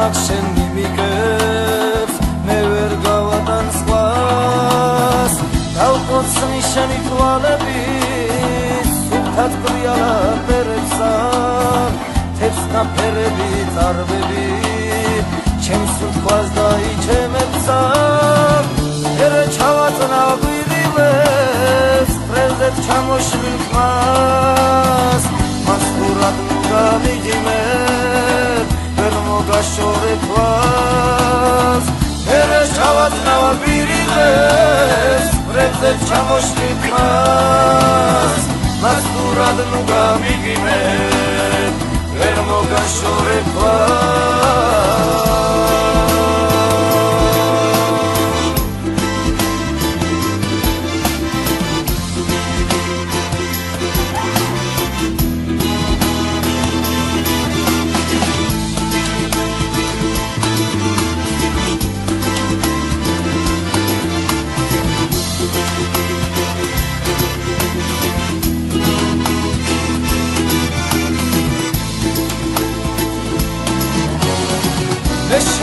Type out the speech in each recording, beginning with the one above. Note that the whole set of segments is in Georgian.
მაგ შენ მიმიკებს მე ვერ გავატან სხვას დავყოცნი შენი თვალები სულთად ბრიალა ფერებსა თეთრნაფერები წარბები ჩემს თვალს დაიჩემებსა ერე ჩავაწნა გვირილებს პრეზდენტ ჩამოშლილ ხმას მასურად გამიგიმებ ვერ მოგაშორე თვალს ერე ჩავაწნა გვირილებს პრეზდენტ ჩამოშლილ ხმას მასურად გამიგიმებ ვერ მოგაშორე თვალს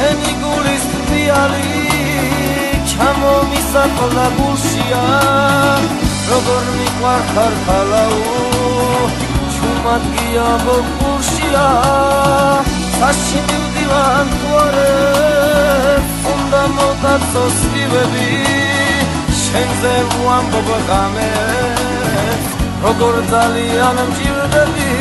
შენი გულის თვიალი ჩამომისაკლა გულშია როგორ მიყვარხარ ხალაუ ჩუმად გიაბო გულშია საში მივდივან თვარებს უნდა მოდაცოს სვივები შენზე ვამბობ ღამებს როგორ ძალიან მჭირდები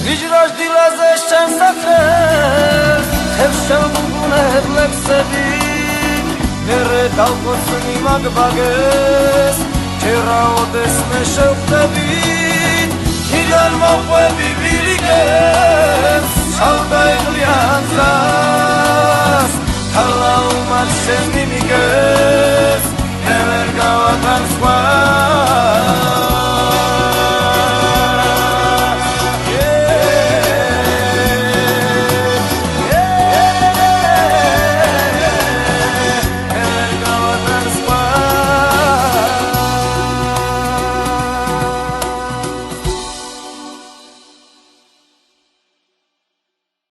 ვიჯრაშ დილაზე შენ საფრეს ხევშელგუნებ ლექსები მერე დავკოცნი მაგბაგეს ჯერაოდეს მე შევხვდები ქიდან მოყვები ვირიგებს ჩავდაიღლიან